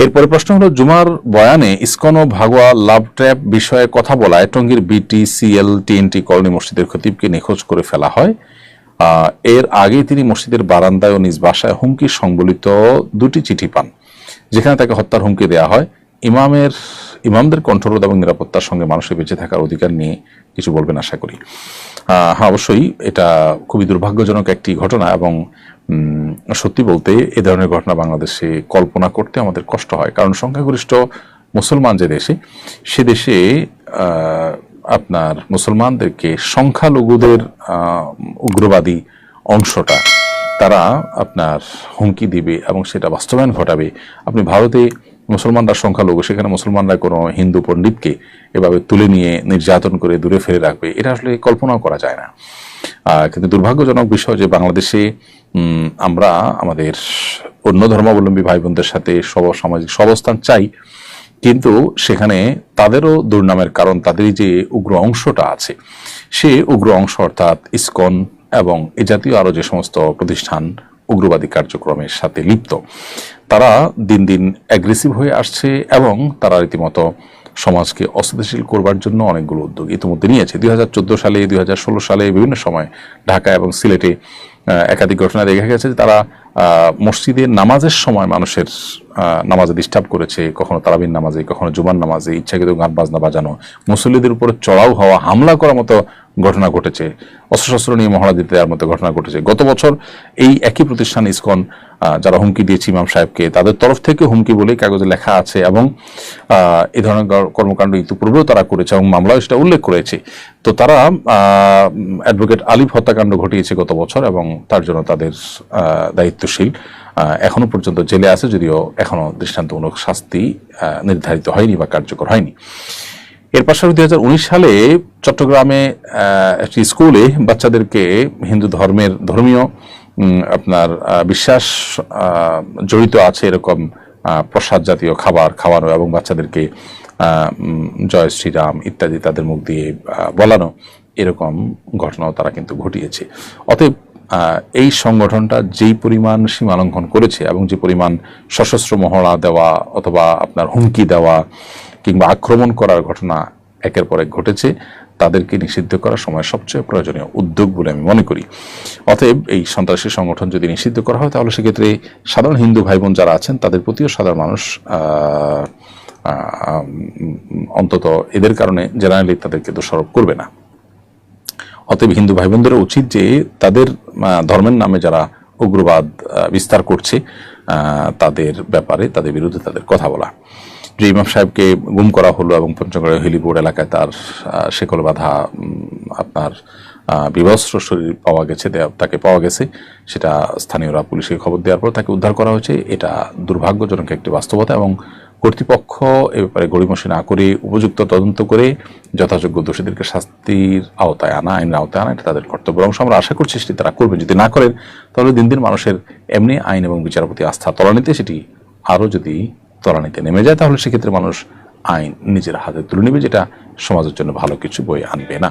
এরপরে প্রশ্ন হলো, জুমার বয়ানে ইসকন ও ভাগোয়া লাভ ট্র্যাপ বিষয়ে কথা বলায় টঙ্গীর বিটিসিএল টিএনটি কলোনি মসজিদের খতিবকে নিখোঁজ করে ফেলা হয়। এর আগে তিনি মসজিদের বারান্দায় ও নিজ বাসায় হুমকি সংবলিত 2টি চিঠি পান, যেখানে তাকে হত্যার হুমকি দেওয়া হয়। ইমামদের কণ্ঠরোধ এবং নিরাপত্তার সঙ্গে মানুষের বেঁচে থাকার অধিকার নিয়ে কিছু বলবেন আশা করি। হ্যাঁ, অবশ্যই এটা খুবই দুর্ভাগ্যজনক একটি ঘটনা এবং সত্যি বলতে এ ধরনের ঘটনা বাংলাদেশে কল্পনা করতে আমাদের কষ্ট হয়, কারণ সংখ্যাগরিষ্ঠ মুসলমান যে দেশে, সে দেশে আপনার মুসলমানদেরকে সংখ্যালঘুদের উগ্রবাদী অংশটা তারা আপনার হুমকি দিবে এবং সেটা বাস্তবায়ন ঘটাবে। আপনি ভারতে মুসলমানরা সংখ্যালঘু, সেখানে মুসলমানরা কোনো হিন্দু পণ্ডিতকে এভাবে তুলে নিয়ে নির্যাতন করে দূরে ফেলে রাখবে, এটা আসলে কল্পনাও করা যায় না। কিন্তু দুর্ভাগ্যজনক বিষয় যে বাংলাদেশে আমরা আমাদের অন্য ধর্মাবলম্বী ভাই বোনদের সাথে সামাজিক সহাবস্থান চাই, কিন্তু সেখানে তাদেরও দুর্নামের কারণ তাদেরই যে উগ্র অংশটা আছে, সে উগ্র অংশ অর্থাৎ ইসকন এবং এ জাতীয় আরো যে সমস্ত প্রতিষ্ঠান উগ্রবাদী কার্যক্রমের সাথে লিপ্ত, তারা দিন দিন অ্যাগ্রেসিভ হয়ে আসছে এবং তারা রীতিমতো সমাজকে অস্থিতিশীল করবার জন্য অনেকগুলো উদ্যোগ ইতিমধ্যে নিয়েছে। 2014 সালে, 2016 সালে বিভিন্ন সময় ঢাকা এবং সিলেটে একাধিক ঘটনা দেখা গেছে যে তারা মসজিদে নামাজের সময় মানুষের নামাজে ডিস্টার্ব করেছে, কখনো তারাবির নামাজে, কখনো জুমার নামাজে ইচ্ছাকৃত গান বাজনা বাজানো, মুসল্লিদের উপরে চড়াও হওয়া, হামলা করার মতো ঘটনা ঘটেছে, অস্ত্রশস্ত্র নিয়ে মহড়া দিতে দেওয়ার মতো ঘটনা ঘটেছে। গত বছর এই একই প্রতিষ্ঠান ইসকন যারা হুমকি দিয়েছে ইমাম সাহেবকে, তাদের তরফ থেকে হুমকি বলে কাগজে লেখা আছে এবং এই ধরনের কর্মকাণ্ড ইতিপূর্বেও তারা করেছে এবং মামলাও সেটা উল্লেখ করেছে। তো তারা অ্যাডভোকেট আলিফ হত্যাকাণ্ড ঘটিয়েছে গত বছর এবং তার জন্য তাদের দায়িত্বশীল এখনো পর্যন্ত জেলে আছে, যদিও এখনো দৃষ্টান্তমূলক শাস্তি নির্ধারিত হয়নি বা কার্যকর হয়নি। এর পাশাপাশি 2019 সালে চট্টগ্রামে একটি স্কুলে বাচ্চাদেরকে হিন্দু ধর্মীয় আপনার বিশ্বাস জড়িত আছে এরকম প্রসাদ জাতীয় খাবার খাওয়ানো এবং বাচ্চাদেরকে জয় শ্রীরাম ইত্যাদি তাদের মুখ দিয়ে বলানো, এরকম ঘটনাও তারা কিন্তু ঘটিয়েছে। অতএব এই সংগঠনটা যেই পরিমাণ সীমালঙ্ঘন করেছে এবং যে পরিমাণ সশস্ত্র মহড়া দেওয়া অথবা আপনার হুমকি দেওয়া কিংবা আক্রমণ করার ঘটনা একের পর এক ঘটেছে, তাদেরকে নিষিদ্ধ করার সময় সবচেয়ে প্রয়োজনীয় উদ্যোগ বলে আমি মনে করি। অতএব এই সন্ত্রাসী সংগঠন যদি নিষিদ্ধ করা হয়, তাহলে সেক্ষেত্রে সাধারণ হিন্দু ভাই বোন যারা আছেন তাদের প্রতিও সাধারণ মানুষ অন্তত এদের কারণে জেনারেলি তাদেরকে দোষারোপ করবে না। অতএব হিন্দু ভাই বোনদেরও উচিত যে তাদের ধর্মের নামে যারা উগ্রবাদ বিস্তার করছে তাদের ব্যাপারে, তাদের বিরুদ্ধে তাদের কথা বলা। যে ইমাম সাহেবকে গুম করা হলো এবং পঞ্চগড় হেলিবোর্ড এলাকায় তার শেকল বাঁধা আপনার বিবস্ত্র শরীর পাওয়া গেছে, তাকে পাওয়া গেছে, সেটা স্থানীয়রা পুলিশকে খবর দেওয়ার পর তাকে উদ্ধার করা হয়েছে। এটা দুর্ভাগ্যজনক একটি বাস্তবতা এবং কর্তৃপক্ষ এ ব্যাপারে গড়িমসি না করে উপযুক্ত তদন্ত করে যথাযোগ্য দোষীদেরকে শাস্তির আওতায় আনা, আইনের আওতায় আনা, এটা তাদের কর্তব্য এবং আমরা আশা করছি সেটি তারা করবে। যদি না করেন তাহলে দিন দিন মানুষের এমনি আইন এবং বিচারের প্রতি আস্থা তলানিতে, সেটি আরও যদি তলানিতে নেমে যায়, তাহলে সেক্ষেত্রে মানুষ আইন নিজের হাতে তুলে নেবে, যেটা সমাজের জন্য ভালো কিছু বয়ে আনবে না।